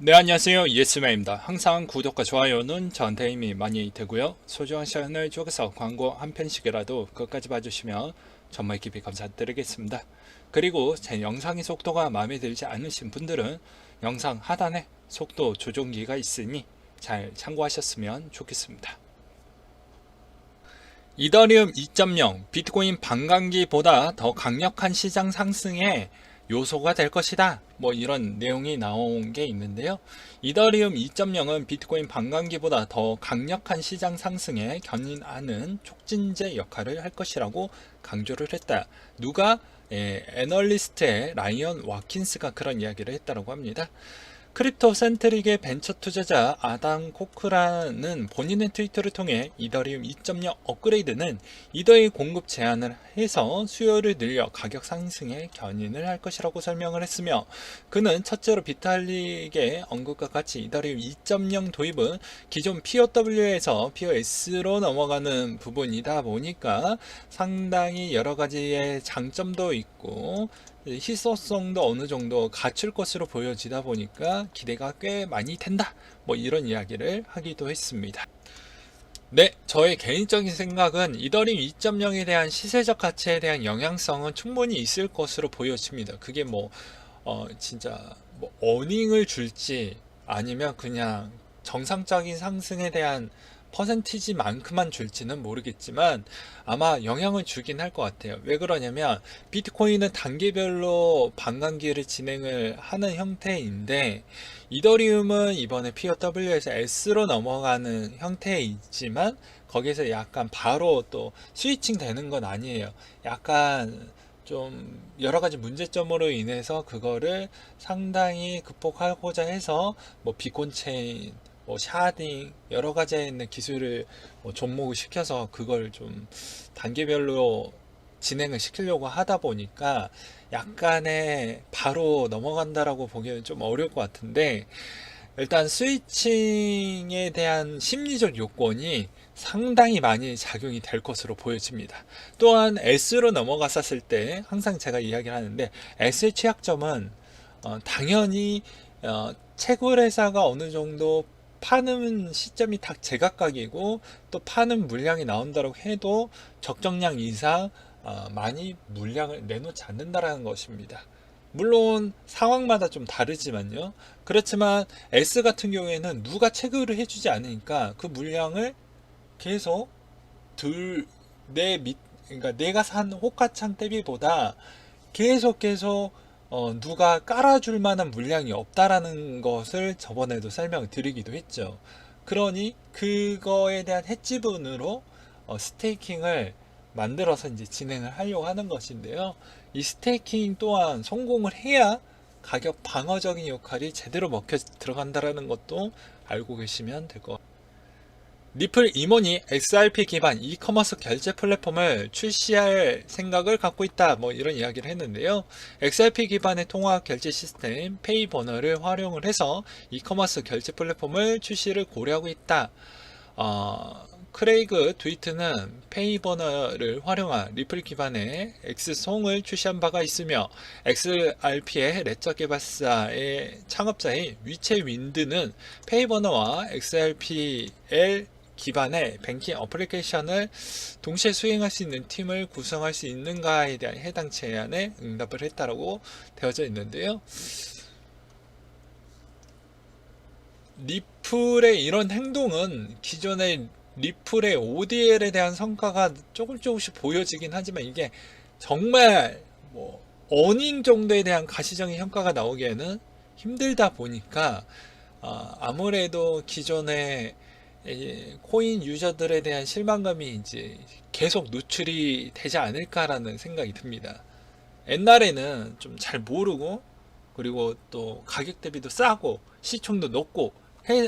네, 안녕하세요. 예스맨입니다. 항상 구독과 좋아요는 저한테 힘이 많이 되고요. 소중한 시간을 쪼개서 광고 한 편씩이라도 끝까지 봐주시면 정말 깊이 감사드리겠습니다. 그리고 제 영상의 속도가 마음에 들지 않으신 분들은 영상 하단에 속도 조정기가 있으니 잘 참고하셨으면 좋겠습니다. 이더리움 2.0 비트코인 반감기보다 더 강력한 시장 상승에 요소가 될 것이다. 뭐 이런 내용이 나온 게 있는데요. 이더리움 2.0은 비트코인 반감기보다 더 강력한 시장 상승에 견인하는 촉진제 역할을 할 것이라고 강조를 했다. 누가? 애널리스트의 라이언 와킨스가 그런 이야기를 했다고 합니다. 크립토 센트릭의 벤처 투자자 아담 코크라는 본인의 트위터를 통해 이더리움 2.0 업그레이드는 이더의 공급 제한을 해서 수요를 늘려 가격 상승에 견인을 할 것이라고 설명을 했으며, 그는 첫째로 비탈릭의 언급과 같이 이더리움 2.0 도입은 기존 POW에서 POS로 넘어가는 부분이다 보니까 상당히 여러 가지의 장점도 있고 희소성도 어느 정도 갖출 것으로 보여지다 보니까 기대가 꽤 많이 된다. 뭐 이런 이야기를 하기도 했습니다. 네, 저의 개인적인 생각은 이더리움 2.0에 대한 시세적 가치에 대한 영향성은 충분히 있을 것으로 보여집니다. 그게 진짜 어닝을 줄지 아니면 그냥 정상적인 상승에 대한 퍼센티지만큼만 줄지는 모르겠지만 아마 영향을 주긴 할 것 같아요. 왜 그러냐면 비트코인은 단계별로 반감기를 진행을 하는 형태인데, 이더리움은 이번에 POW에서 S로 넘어가는 형태이지만 거기서 약간 바로 또 스위칭 되는 건 아니에요. 약간 좀 여러 가지 문제점으로 인해서 그거를 상당히 극복하고자 해서 비콘 체인, 샤딩 여러 가지에 있는 기술을 접목을 시켜서 그걸 좀 단계별로 진행을 시키려고 하다 보니까 약간의 바로 넘어간다라고 보기에는 좀 어려울 것 같은데, 일단 스위칭에 대한 심리적 요건이 상당히 많이 작용이 될 것으로 보여집니다. 또한 S로 넘어갔었을 때 항상 제가 이야기를 하는데, S의 취약점은 당연히 채굴 회사가 어느 정도 파는 시점이 다 제각각이고, 또 파는 물량이 나온다고 해도 적정량 이상 많이 물량을 내놓지 않는다라는 것입니다. 물론 상황마다 좀 다르지만요. 그렇지만 S 같은 경우에는 누가 체크를 해주지 않으니까 그 물량을 계속 들, 그러니까 내가 산 호가창 대비보다 계속 누가 깔아줄 만한 물량이 없다라는 것을 저번에도 설명을 드리기도 했죠. 그러니 그거에 대한 해지분으로 스테이킹을 만들어서 이제 진행을 하려고 하는 것인데요. 이 스테이킹 또한 성공을 해야 가격 방어적인 역할이 제대로 먹혀 들어간다라는 것도 알고 계시면 될 것 같아요. 리플 임원이 XRP 기반 이커머스 결제 플랫폼을 출시할 생각을 갖고 있다. 뭐 이런 이야기를 했는데요. XRP 기반의 통화 결제 시스템 페이버너를 활용을 해서 이커머스 결제 플랫폼을 출시를 고려하고 있다. 크레이그 트위트는 페이버너를 활용한 리플 기반의 엑스송을 출시한 바가 있으며, XRP의 레저 개발사의 창업자인 위체 윈드는 페이버너와 XRPL 기반의 뱅킹 어플리케이션을 동시에 수행할 수 있는 팀을 구성할 수 있는가에 대한 해당 제안에 응답을 했다고 되어져 있는데요. 리플의 이런 행동은 기존의 리플의 ODL에 대한 성과가 조금씩 보여지긴 하지만, 이게 정말 어닝 정도에 대한 가시적인 성과가 나오기에는 힘들다 보니까 아무래도 기존의 코인 유저들에 대한 실망감이 이제 계속 노출이 되지 않을까라는 생각이 듭니다. 옛날에는 좀 잘 모르고, 그리고 또 가격 대비도 싸고 시총도 높고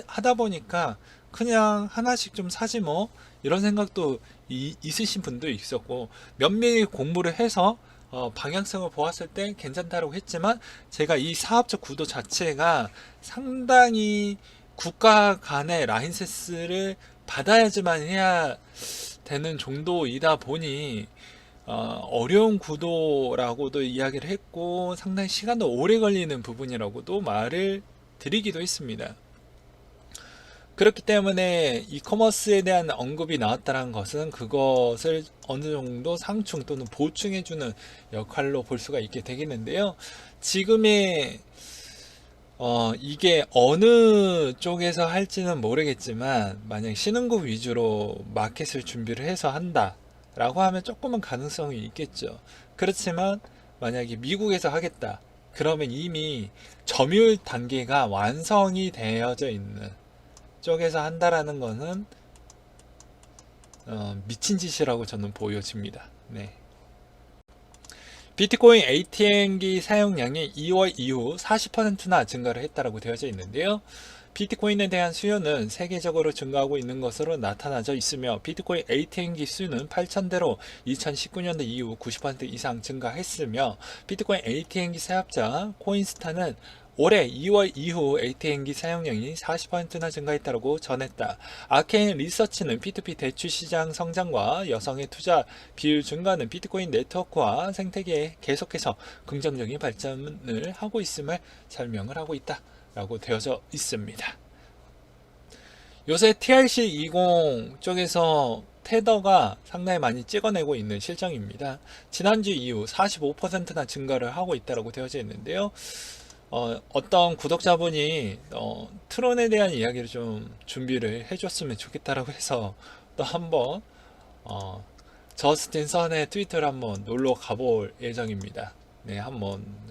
하다 보니까 그냥 하나씩 좀 사지 뭐 이런 생각도 있으신 분도 있었고, 면밀히 공부를 해서 방향성을 보았을 때 괜찮다고 했지만, 제가 이 사업적 구도 자체가 상당히 국가 간의 라이센스를 받아야지만 해야 되는 정도이다 보니 어려운 구도라고도 이야기를 했고, 상당히 시간도 오래 걸리는 부분이라고도 말을 드리기도 했습니다. 그렇기 때문에 이커머스에 대한 언급이 나왔다는 것은 그것을 어느 정도 상충 또는 보충해주는 역할로 볼 수가 있게 되겠는데요. 지금의 이게 어느 쪽에서 할지는 모르겠지만 만약 신흥국 위주로 마켓을 준비를 해서 한다 라고 하면 조금은 가능성이 있겠죠. 그렇지만 만약에 미국에서 하겠다 그러면 이미 점유율 단계가 완성이 되어져 있는 쪽에서 한다라는 것은 미친 짓이라고 저는 보여집니다. 네. 비트코인 ATM기 사용량이 2월 이후 40%나 증가를 했다고 되어져 있는데요. 비트코인에 대한 수요는 세계적으로 증가하고 있는 것으로 나타나져 있으며 비트코인 ATM기 수는 8,000대로 2019년도 이후 90% 이상 증가했으며 비트코인 ATM기 사업자 코인스타는 올해 2월 이후 ATM기 사용량이 40%나 증가했다고 전했다. 아케인 리서치는 P2P 대출 시장 성장과 여성의 투자 비율 증가는 비트코인 네트워크와 생태계에 계속해서 긍정적인 발전을 하고 있음을 설명을 하고 있다 라고 되어져 있습니다. 요새 TRC20 쪽에서 테더가 상당히 많이 찍어내고 있는 실정입니다. 지난주 이후 45%나 증가를 하고 있다고 되어져 있는데요. 어떤 구독자분이 트론에 대한 이야기를 좀 준비를 해줬으면 좋겠다라고 해서 또 한번 저스틴 선의 트위터를 한번 놀러 가볼 예정입니다. 네,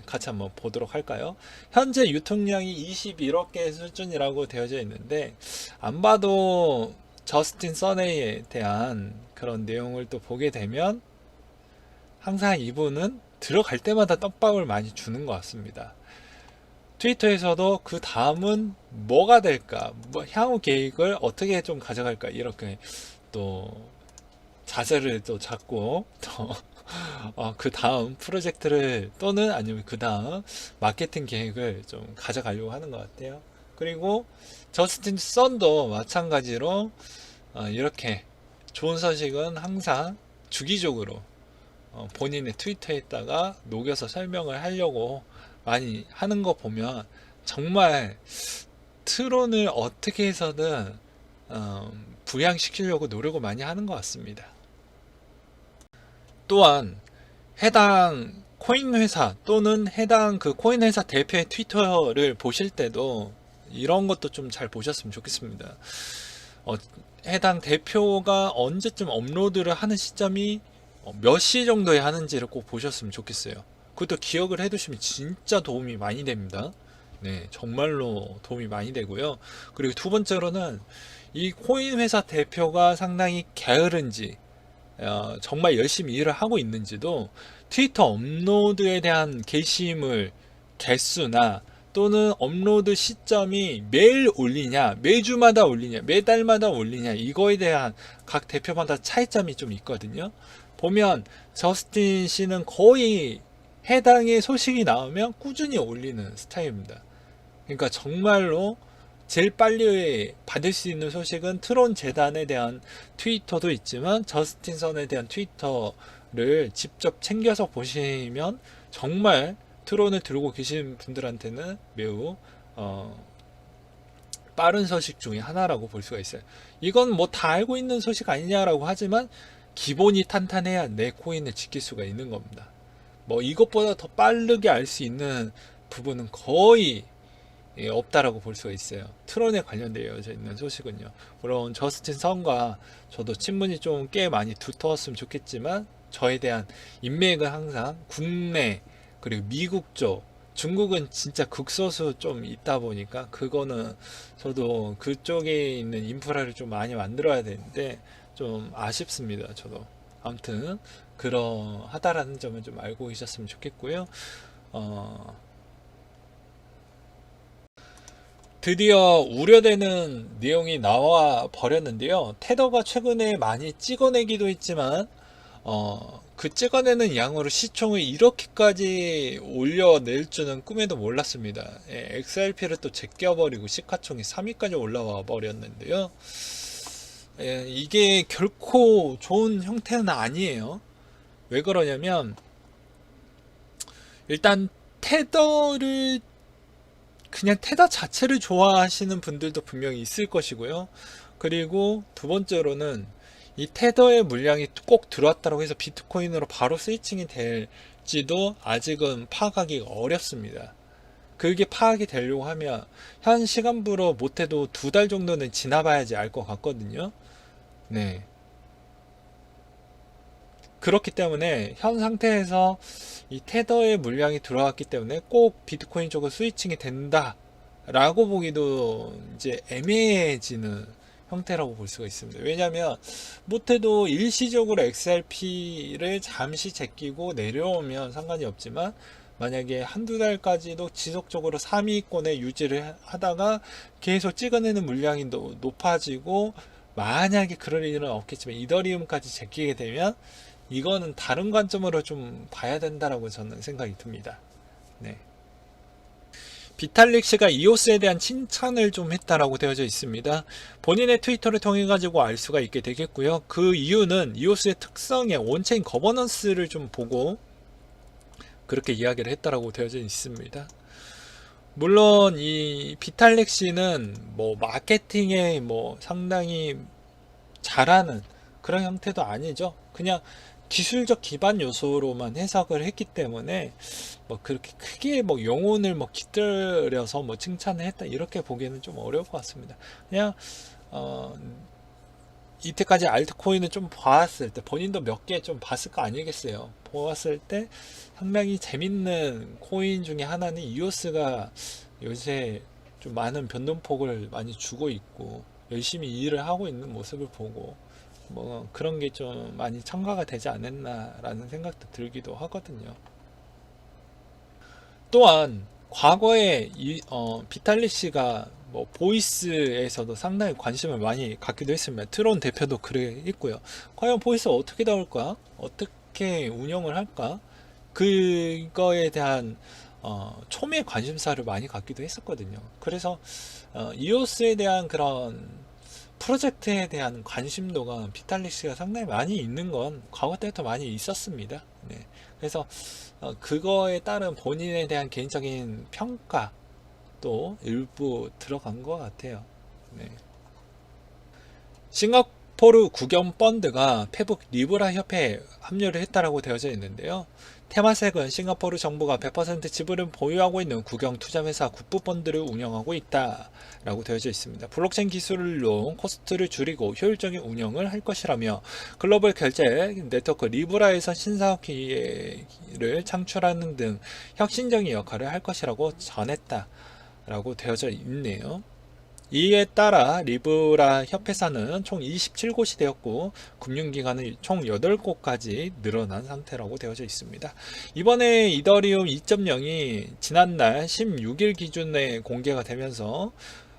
같이 한번 보도록 할까요? 현재 유통량이 21억 개 수준이라고 되어져 있는데 안 봐도 저스틴 선에 대한 그런 내용을 또 보게 되면 항상 이분은 들어갈 때마다 떡밥을 많이 주는 것 같습니다. 트위터에서도 그 다음은 뭐가 될까, 향후 계획을 어떻게 좀 가져갈까 이렇게 또 자세를 또 잡고 또 그 다음 프로젝트를 또는 아니면 그 다음 마케팅 계획을 좀 가져가려고 하는 것 같아요. 그리고 저스틴 선도 마찬가지로 이렇게 좋은 소식은 항상 주기적으로 본인의 트위터에다가 녹여서 설명을 하려고 많이 하는 거 보면 정말 트론을 어떻게 해서든 부양시키려고 노력을 많이 하는 것 같습니다. 또한 해당 코인 회사 또는 해당 그 코인 회사 대표의 트위터를 보실 때도 이런 것도 좀 잘 보셨으면 좋겠습니다. 해당 대표가 언제쯤 업로드를 하는 시점이 몇 시 정도에 하는지를 꼭 보셨으면 좋겠어요. 그것도 기억을 해두시면 진짜 도움이 많이 됩니다. 네, 정말로 도움이 많이 되고요. 그리고 두 번째로는 이 코인 회사 대표가 상당히 게으른지 정말 열심히 일을 하고 있는지도 트위터 업로드에 대한 게시물 개수나 또는 업로드 시점이 매일 올리냐, 매주마다 올리냐, 매달마다 올리냐 이거에 대한 각 대표마다 차이점이 좀 있거든요. 보면 저스틴 씨는 거의 해당의 소식이 나오면 꾸준히 올리는 스타일입니다. 그러니까 정말로 제일 빨리 받을 수 있는 소식은 트론 재단에 대한 트위터도 있지만 저스틴 선에 대한 트위터를 직접 챙겨서 보시면 정말 트론을 들고 계신 분들한테는 매우 빠른 소식 중에 하나라고 볼 수가 있어요. 이건 뭐 다 알고 있는 소식 아니냐라고 하지만 기본이 탄탄해야 내 코인을 지킬 수가 있는 겁니다. 뭐 이것보다 더 빠르게 알 수 있는 부분은 거의 없다라고 볼 수가 있어요. 트론에 관련되어 있는 소식은요. 물론 저스틴 선과 저도 친분이 좀 꽤 많이 두터웠으면 좋겠지만 저에 대한 인맥은 항상 국내 그리고 미국 쪽, 중국은 진짜 극소수 좀 있다 보니까 그거는 저도 그쪽에 있는 인프라를 좀 많이 만들어야 되는데 좀 아쉽습니다. 저도 아무튼 그러하다라는 점을 좀 알고 계셨으면 좋겠고요. 드디어 우려되는 내용이 나와 버렸는데요. 테더가 최근에 많이 찍어내기도 했지만 그 찍어내는 양으로 시총을 이렇게까지 올려낼 줄은 꿈에도 몰랐습니다. XRP를 또 제껴버리고 시가총이 3위까지 올라와 버렸는데요. 이게 결코 좋은 형태는 아니에요. 왜 그러냐면 일단 테더를 그냥 테더 자체를 좋아하시는 분들도 분명히 있을 것이고요. 그리고 두 번째로는 이 테더의 물량이 꼭 들어왔다고 해서 비트코인으로 바로 스위칭이 될지도 아직은 파악하기 어렵습니다. 그게 파악이 되려고 하면 현 시간부로 못해도 2달 정도는 지나봐야지 알 것 같거든요. 네. 그렇기 때문에 현 상태에서 이 테더의 물량이 들어왔기 때문에 꼭 비트코인 쪽으로 스위칭이 된다 라고 보기도 이제 애매해지는 형태라고 볼 수가 있습니다. 왜냐하면 못해도 일시적으로 XRP를 잠시 제끼고 내려오면 상관이 없지만 만약에 한두 달까지도 지속적으로 상위권에 유지를 하다가 계속 찍어내는 물량이 높아지고, 만약에 그럴 일은 없겠지만 이더리움까지 제끼게 되면 이거는 다른 관점으로 좀 봐야 된다라고 저는 생각이 듭니다. 네. 비탈릭 씨가 이오스에 대한 칭찬을 좀 했다라고 되어져 있습니다. 본인의 트위터를 통해 가지고 알 수가 있게 되겠고요. 그 이유는 이오스의 특성의 온체인 거버넌스를 좀 보고 그렇게 이야기를 했다라고 되어져 있습니다. 물론 이 비탈릭 씨는 뭐 마케팅에 뭐 상당히 잘하는 그런 형태도 아니죠. 그냥 기술적 기반 요소로만 해석을 했기 때문에 뭐 그렇게 크게 뭐 영혼을 뭐 깃들여서 뭐 칭찬을 했다 이렇게 보기에는 좀 어려울 것 같습니다. 그냥 이때까지 알트코인을 좀 봤을 때 본인도 몇 개 좀 봤을 거 아니겠어요. 보았을 때 상당히 재밌는 코인 중에 하나는 이오스가 요새 좀 많은 변동폭을 많이 주고 있고 열심히 일을 하고 있는 모습을 보고 뭐 그런 게 좀 많이 첨가가 되지 않았나라는 생각도 들기도 하거든요. 또한 과거에 비탈리 씨가 뭐 보이스에서도 상당히 관심을 많이 갖기도 했습니다. 트론 대표도 그래 있고요. 과연 보이스 어떻게 나올까? 어떻게 운영을 할까? 그거에 대한 초미의 관심사를 많이 갖기도 했었거든요. 그래서 이오스에 대한 그런 프로젝트에 대한 관심도가 비탈릭 씨가 상당히 많이 있는 건 과거 때부터 많이 있었습니다. 네. 그래서 그거에 따른 본인에 대한 개인적인 평가도 일부 들어간 것 같아요. 네. 싱가포르 국영 펀드가 페북 리브라 협회에 합류를 했다라고 되어져 있는데요. 테마색은 싱가포르 정부가 100% 지분을 보유하고 있는 국영 투자회사 국부펀드를 운영하고 있다라고 되어져 있습니다. 블록체인 기술로 코스트를 줄이고 효율적인 운영을 할 것이라며 글로벌 결제 네트워크 리브라에서 신사업 기회를 창출하는 등 혁신적인 역할을 할 것이라고 전했다라고 되어져 있네요. 이에 따라 리브라 협회사는 총 27곳이 되었고 금융기관은 총 8곳까지 늘어난 상태라고 되어져 있습니다. 이번에 이더리움 2.0이 지난날 16일 기준에 공개가 되면서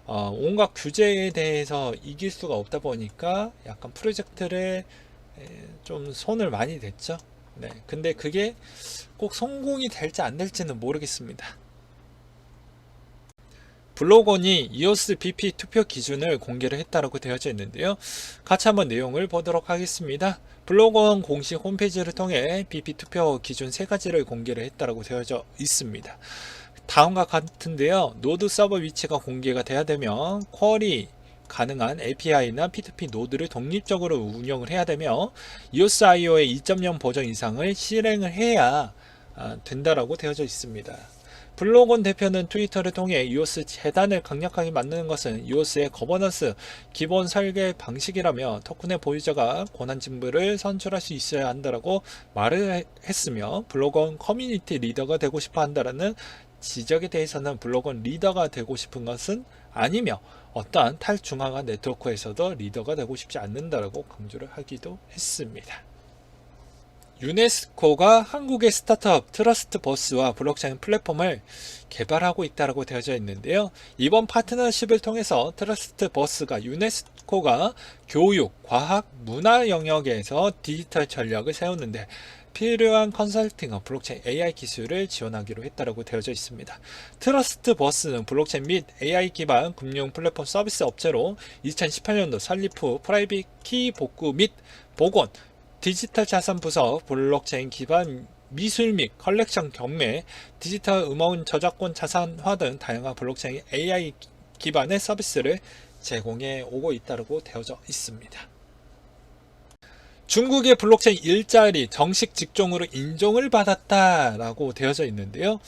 온갖 규제에 대해서 이길 수가 없다 보니까 약간 프로젝트를 좀 손을 많이 댔죠. 네, 근데 그게 꼭 성공이 될지 안 될지는 모르겠습니다. 블로건이 이오스 BP 투표 기준을 공개를 했다고 되어져 있는데요. 같이 한번 내용을 보도록 하겠습니다. 블로건 공식 홈페이지를 통해 BP 투표 기준 3가지를 공개를 했다고 되어져 있습니다. 다음과 같은데요. 노드 서버 위치가 공개가 돼야 되며 쿼리 가능한 API나 P2P 노드를 독립적으로 운영을 해야 되며 이오스 IO의 2.0 버전 이상을 실행을 해야 된다라고 되어져 있습니다. 블로건 대표는 트위터를 통해 이오스 재단을 강력하게 만드는 것은 이오스의 거버넌스 기본 설계 방식이라며 토큰의 보유자가 권한 진부를 선출할 수 있어야 한다라고 말을 했으며 블로건 커뮤니티 리더가 되고 싶어 한다라는 지적에 대해서는 블로건 리더가 되고 싶은 것은 아니며 어떠한 탈중앙화 네트워크에서도 리더가 되고 싶지 않는다라고 강조를 하기도 했습니다. 유네스코가 한국의 스타트업 트러스트버스와 블록체인 플랫폼을 개발하고 있다고 되어져 있는데요. 이번 파트너십을 통해서 트러스트버스가 유네스코가 교육, 과학, 문화 영역에서 디지털 전략을 세우는데 필요한 컨설팅과 블록체인 AI 기술을 지원하기로 했다고 되어져 있습니다. 트러스트버스는 블록체인 및 AI 기반 금융 플랫폼 서비스 업체로 2018년도 설립 후 프라이빗 키 복구 및 복원, 디지털 자산 부서 블록체인 기반 미술 및 컬렉션 경매, 디지털 음원 저작권 자산화 등 다양한 블록체인 AI 기반의 서비스를 제공해 오고 있다고 되어져 있습니다. 중국의 블록체인 일자리 정식 직종으로 인정을 받았다라고 되어져 있는데요.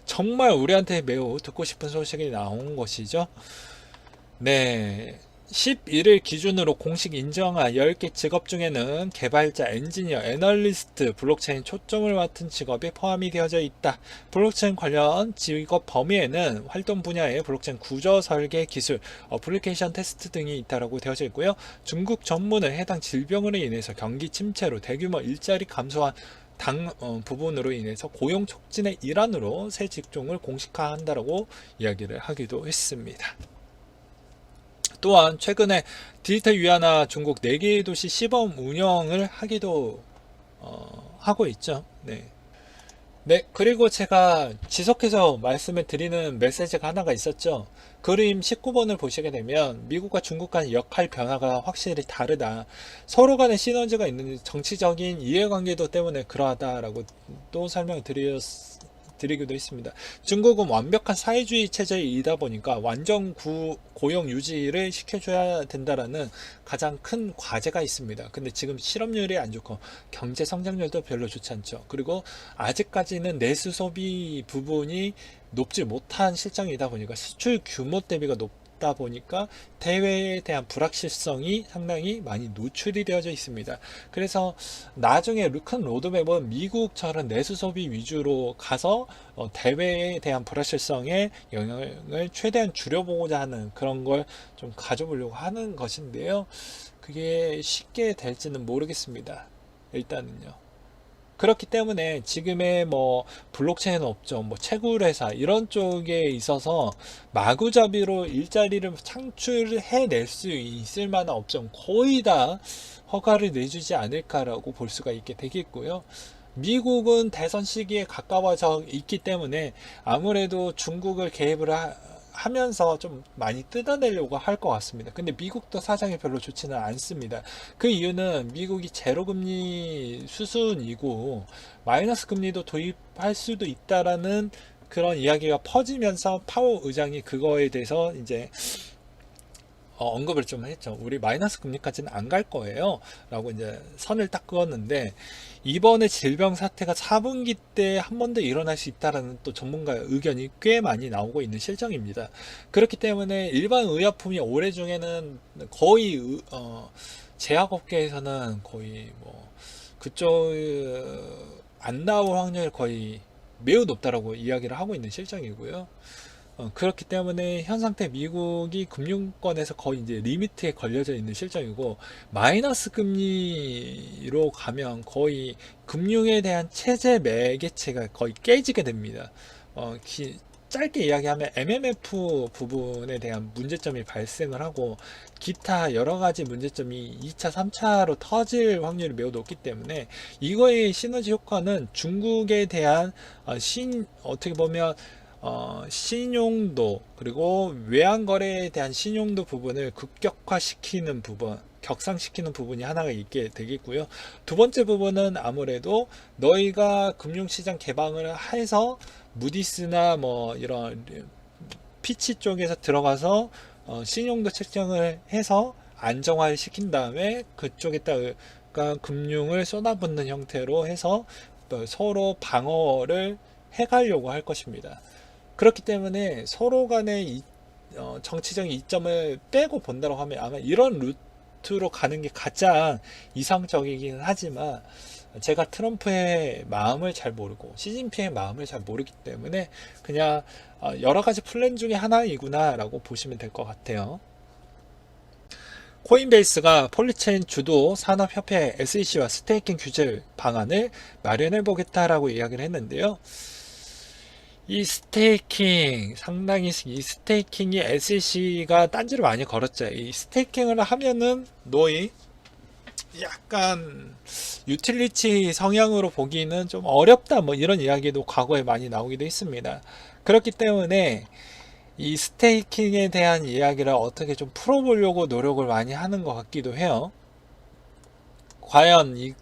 정말 우리한테 매우 듣고 싶은 소식이 나온 것이죠. 네. 11일 기준으로 공식 인정한 10개 직업 중에는 개발자, 엔지니어, 애널리스트, 블록체인 초점을 맡은 직업이 포함이 되어져 있다. 블록체인 관련 직업 범위에는 활동 분야의 블록체인 구조 설계 기술, 어플리케이션 테스트 등이 있다고 되어져 있고요. 중국 정부는 해당 질병으로 인해서 경기 침체로 대규모 일자리 감소한 부분으로 인해서 고용 촉진의 일환으로 새 직종을 공식화한다라고 이야기를 하기도 했습니다. 또한 최근에 디지털 위안화 중국 4개의 도시 시범 운영을 하기도 하고 있죠. 네. 네, 그리고 제가 지속해서 말씀을 드리는 메시지가 하나가 있었죠. 그림 19번을 보시게 되면 미국과 중국 간의 역할 변화가 확실히 다르다. 서로 간의 시너지가 있는 정치적인 이해관계도 때문에 그러하다라고 또 설명을 드리기도 했습니다. 중국은 완벽한 사회주의 체제이다 보니까 완전 고용 유지를 시켜줘야 된다라는 가장 큰 과제가 있습니다. 근데 지금 실업률이 안 좋고 경제 성장률도 별로 좋지 않죠. 그리고 아직까지는 내수 소비 부분이 높지 못한 실정이다 보니까 수출 규모 대비가 높다 보니까 대외에 대한 불확실성이 상당히 많이 노출이 되어져 있습니다. 그래서 나중에 큰 로드맵은 미국처럼 내수 소비 위주로 가서 대외에 대한 불확실성에 영향을 최대한 줄여보고자 하는 그런 걸 좀 가져보려고 하는 것인데요. 그게 쉽게 될지는 모르겠습니다. 일단은요. 그렇기 때문에 지금의 블록체인 업종, 채굴 회사 이런 쪽에 있어서 마구잡이로 일자리를 창출해낼 수 있을 만한 업종 거의 다 허가를 내주지 않을까라고 볼 수가 있게 되겠고요. 미국은 대선 시기에 가까워져 있기 때문에 아무래도 중국을 개입을 하면서 좀 많이 뜯어내려고 할 것 같습니다. 근데 미국도 사정이 별로 좋지는 않습니다. 그 이유는 미국이 제로금리 수순이고 마이너스 금리도 도입할 수도 있다라는 그런 이야기가 퍼지면서 파워 의장이 그거에 대해서 이제 언급을 좀 했죠. 우리 마이너스 금리까지는 안 갈 거예요 라고 이제 선을 딱 그었는데, 이번에 질병 사태가 4분기 때 한 번 더 일어날 수 있다라는 또 전문가의 의견이 꽤 많이 나오고 있는 실정입니다. 그렇기 때문에 일반 의약품이 올해 중에는 거의 제약업계에서는 거의 그쪽 안 나올 확률이 거의 매우 높다라고 이야기를 하고 있는 실정이고요. 그렇기 때문에 현 상태 미국이 금융권에서 거의 이제 리미트에 걸려져 있는 실정이고, 마이너스 금리로 가면 거의 금융에 대한 체제 매개체가 거의 깨지게 됩니다. 짧게 이야기하면 MMF 부분에 대한 문제점이 발생을 하고 기타 여러 가지 문제점이 2차, 3차로 터질 확률이 매우 높기 때문에 이거의 시너지 효과는 중국에 대한 어떻게 보면 신용도, 그리고 외환거래에 대한 신용도 부분을 급격화시키는 부분, 격상시키는 부분이 하나가 있게 되겠고요. 두 번째 부분은 아무래도 너희가 금융시장 개방을 해서 무디스나 이런 피치 쪽에서 들어가서 신용도 책정을 해서 안정화를 시킨 다음에 그쪽에다가 금융을 쏟아붓는 형태로 해서 서로 방어를 해가려고 할 것입니다. 그렇기 때문에 서로 간의 정치적인 이점을 빼고 본다고 하면 아마 이런 루트로 가는 게 가장 이상적이긴 하지만, 제가 트럼프의 마음을 잘 모르고 시진핑의 마음을 잘 모르기 때문에 그냥 여러 가지 플랜 중에 하나이구나 라고 보시면 될 것 같아요. 코인베이스가 폴리체인 주도 산업협회 SEC와 스테이킹 규제 방안을 마련해 보겠다라고 이야기를 했는데요. 이 스테이킹이 SEC가 딴지를 많이 걸었죠. 이 스테이킹을 하면은 너희 약간 유틸리티 성향으로 보기는 좀 어렵다, 이런 이야기도 과거에 많이 나오기도 했습니다. 그렇기 때문에 이 스테이킹에 대한 이야기를 어떻게 좀 풀어보려고 노력을 많이 하는 것 같기도 해요. 과연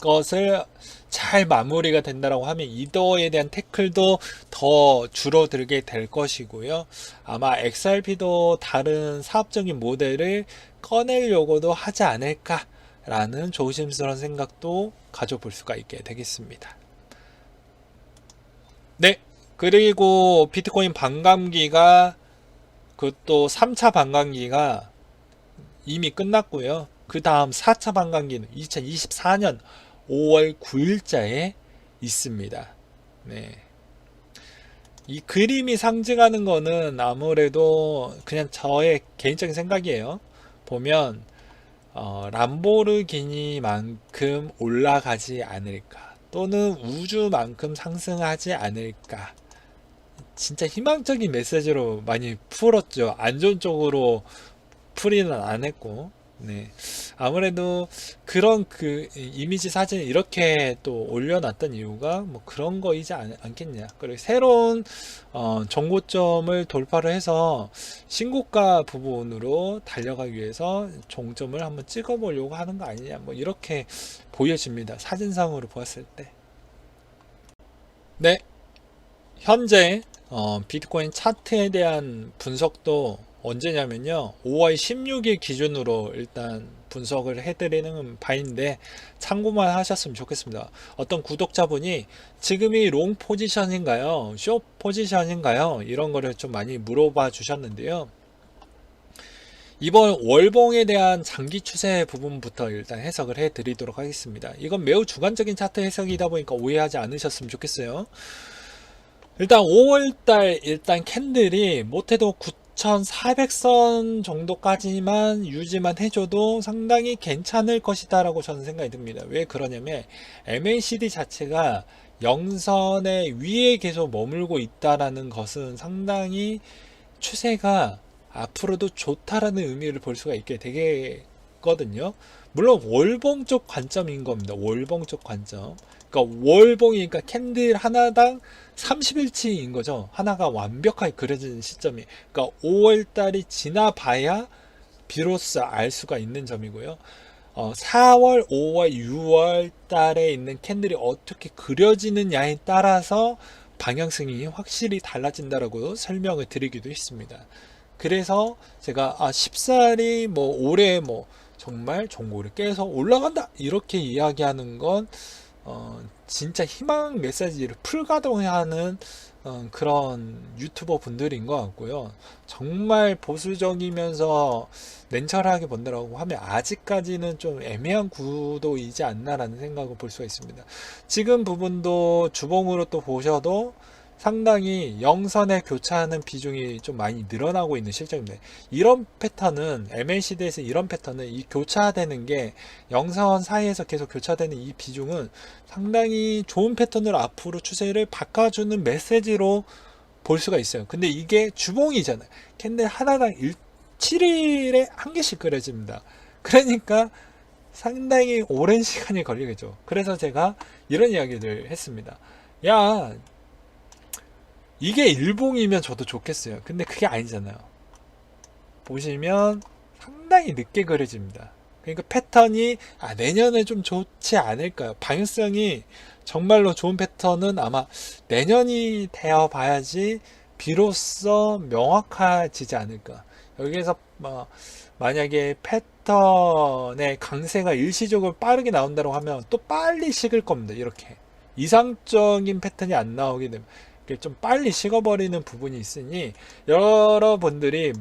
것을 잘 마무리가 된다라고 하면 이더에 대한 태클도 더 줄어들게 될 것이고요. 아마 XRP도 다른 사업적인 모델을 꺼내려고도 하지 않을까라는 조심스러운 생각도 가져볼 수가 있게 되겠습니다. 네, 그리고 비트코인 반감기가 그것도 3차 반감기가 이미 끝났고요. 그 다음 4차 반감기는 2024년 5월 9일자에 있습니다. 네. 이 그림이 상징하는 거는 아무래도 그냥 저의 개인적인 생각이에요. 보면 람보르기니만큼 올라가지 않을까, 또는 우주만큼 상승하지 않을까. 진짜 희망적인 메시지로 많이 풀었죠. 안 좋은 쪽으로 풀이는 안 했고, 네. 아무래도 그런 그 이미지 사진을 이렇게 또 올려놨던 이유가 뭐 그런 거이지 않겠냐. 그리고 새로운 정고점을 돌파를 해서 신고가 부분으로 달려가기 위해서 종점을 한번 찍어보려고 하는 거 아니냐. 뭐 이렇게 보여집니다. 사진상으로 보았을 때. 네. 현재 비트코인 차트에 대한 분석도 언제냐면요, 5월 16일 기준으로 일단 분석을 해드리는 바인데 참고만 하셨으면 좋겠습니다. 어떤 구독자분이 지금이 롱 포지션인가요? 숏 포지션인가요? 이런 거를 좀 많이 물어봐 주셨는데요. 이번 월봉에 대한 장기 추세 부분부터 일단 해석을 해드리도록 하겠습니다. 이건 매우 주관적인 차트 해석이다 보니까 오해하지 않으셨으면 좋겠어요. 일단 5월달 일단 캔들이 못해도 9,400선 정도까지만 유지만 해줘도 상당히 괜찮을 것이다 라고 저는 생각이 듭니다. 왜 그러냐면 MACD 자체가 영선의 위에 계속 머물고 있다라는 것은 상당히 추세가 앞으로도 좋다라는 의미를 볼 수가 있게 되겠거든요. 물론 월봉 쪽 관점인 겁니다. 월봉 쪽 관점. 그러니까 월봉이니까 캔들 하나당 30일치인 거죠. 하나가 완벽하게 그려진 시점이. 그러니까 5월달이 지나봐야 비로소 알 수가 있는 점이고요. 4월, 5월, 6월 달에 있는 캔들이 어떻게 그려지느냐에 따라서 방향성이 확실히 달라진다라고 설명을 드리기도 했습니다. 그래서 제가 14일이 뭐 올해 뭐 정말 종고를 깨서 올라간다 이렇게 이야기하는 건 진짜 희망 메시지를 풀가동하는 그런 유튜버 분들인 것 같고요. 정말 보수적이면서 냉철하게 본다라고 하면 아직까지는 좀 애매한 구도이지 않나라는 생각을 볼 수가 있습니다. 지금 부분도 주봉으로 또 보셔도 상당히 영선에 교차하는 비중이 좀 많이 늘어나고 있는 실정입니다. 이런 패턴은 MACD에서 이런 패턴은 이 교차되는 게 영선 사이에서 계속 교차되는 이 비중은 상당히 좋은 패턴으로 앞으로 추세를 바꿔주는 메시지로 볼 수가 있어요. 근데 이게 주봉이잖아요. 캔들 하나당 7일에 한 개씩 그려집니다. 그러니까 상당히 오랜 시간이 걸리겠죠. 그래서 제가 이런 이야기를 했습니다. 야, 이게 일봉이면 저도 좋겠어요. 근데 그게 아니잖아요. 보시면 상당히 늦게 그려집니다. 그러니까 패턴이 내년에 좀 좋지 않을까요? 방향성이 정말로 좋은 패턴은 아마 내년이 되어 봐야지 비로소 명확해지지 않을까. 여기에서 만약에 패턴의 강세가 일시적으로 빠르게 나온다고 하면 또 빨리 식을 겁니다. 이렇게 이상적인 패턴이 안 나오게 되면 좀 빨리 식어버리는 부분이 있으니, 여러분들이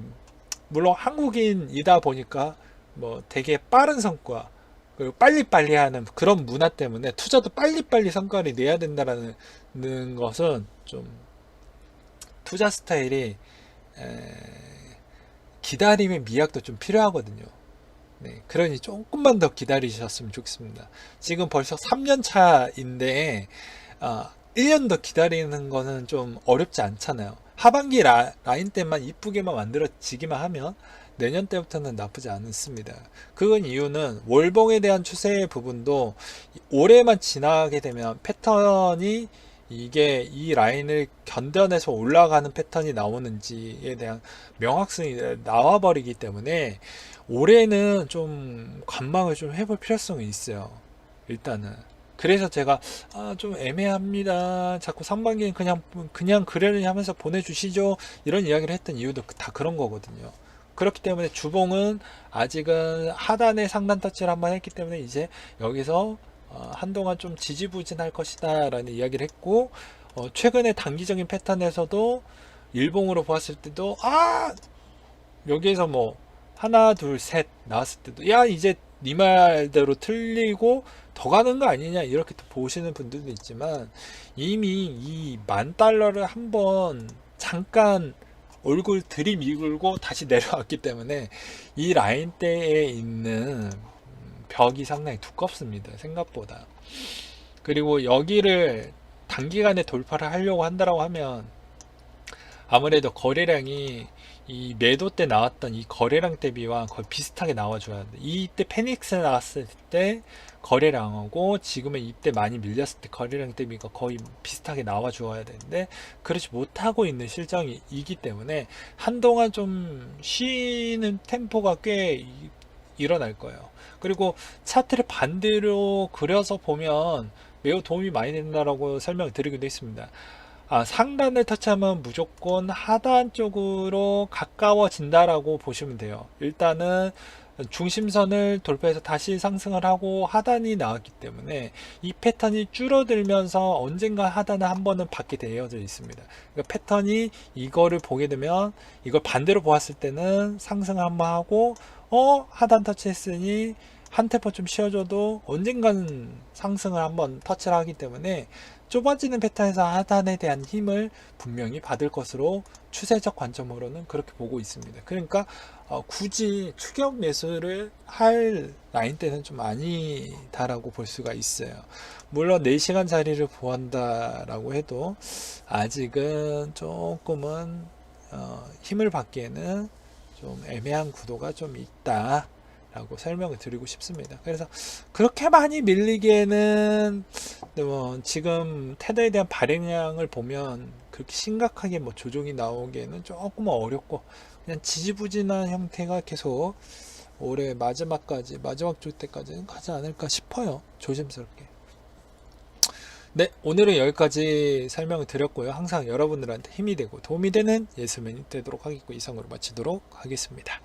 물론 한국인이다 보니까 뭐 되게 빠른 성과 그리고 빨리빨리 하는 그런 문화 때문에 투자도 빨리빨리 성과를 내야 된다라는 것은 좀 투자 스타일이 기다림의 미학도 좀 필요하거든요. 네, 그러니 조금만 더 기다리셨으면 좋겠습니다. 지금 벌써 3년 차인데 1년 더 기다리는 거는 좀 어렵지 않잖아요. 하반기 라인 때만 이쁘게만 만들어지기만 하면 내년 때부터는 나쁘지 않습니다. 그건 이유는 월봉에 대한 추세의 부분도 올해만 지나게 되면 패턴이 이게 이 라인을 견뎌내서 올라가는 패턴이 나오는지에 대한 명확성이 나와버리기 때문에 올해는 좀 관망을 좀 해볼 필요성이 있어요. 일단은. 그래서 제가 좀 애매합니다. 자꾸 상반기는 그냥 그래를 하면서 보내주시죠. 이런 이야기를 했던 이유도 다 그런 거거든요. 그렇기 때문에 주봉은 아직은 하단의 상단 터치를 한번 했기 때문에 이제 여기서 한동안 좀 지지부진할 것이다 라는 이야기를 했고, 최근에 단기적인 패턴에서도 일봉으로 보았을 때도 여기에서 뭐 하나 둘 셋 나왔을 때도 야 이제 네 말대로 틀리고 더 가는 거 아니냐 이렇게 또 보시는 분들도 있지만, 이미 이 $10,000를 한번 잠깐 얼굴 들이밀고 다시 내려왔기 때문에 이 라인대에 있는 벽이 상당히 두껍습니다, 생각보다. 그리고 여기를 단기간에 돌파를 하려고 한다라고 하면 아무래도 거래량이 이 매도 때 나왔던 이 거래량 대비와 거의 비슷하게 나와줘야 돼. 이때 페닉스 나왔을 때 거래량하고 지금은 이때 많이 밀렸을 때 거래량 대비가 거의 비슷하게 나와줘야 되는데 그렇지 못하고 있는 실정이기 때문에 한동안 좀 쉬는 템포가 꽤 일어날 거예요. 그리고 차트를 반대로 그려서 보면 매우 도움이 많이 된다라고 설명을 드리기도 했습니다. 상단을 터치하면 무조건 하단 쪽으로 가까워진다라고 보시면 돼요. 일단은 중심선을 돌파해서 다시 상승을 하고 하단이 나왔기 때문에 이 패턴이 줄어들면서 언젠가 하단을 한 번은 받게 되어져 있습니다. 그러니까 패턴이 이거를 보게 되면 이걸 반대로 보았을 때는 상승을 한번 하고 하단 터치했으니 한 템포 좀 쉬어줘도 언젠가는 상승을 한번 터치를 하기 때문에 좁아지는 패턴에서 하단에 대한 힘을 분명히 받을 것으로 추세적 관점으로는 그렇게 보고 있습니다. 그러니까 굳이 추격 매수를 할 라인대는 좀 아니다라고 볼 수가 있어요. 물론 4시간 자리를 보한다라고 해도 아직은 조금은 힘을 받기에는 좀 애매한 구도가 좀 있다 라고 설명을 드리고 싶습니다. 그래서 그렇게 많이 밀리기에는 지금 테더에 대한 발행량을 보면 그렇게 심각하게 뭐 조정이 나오기에는 조금 어렵고 그냥 지지부진한 형태가 계속 올해 마지막 주 때까지는 가지 않을까 싶어요. 조심스럽게. 네, 오늘은 여기까지 설명을 드렸고요. 항상 여러분들한테 힘이 되고 도움이 되는 예술맨이 되도록 하겠고 이상으로 마치도록 하겠습니다.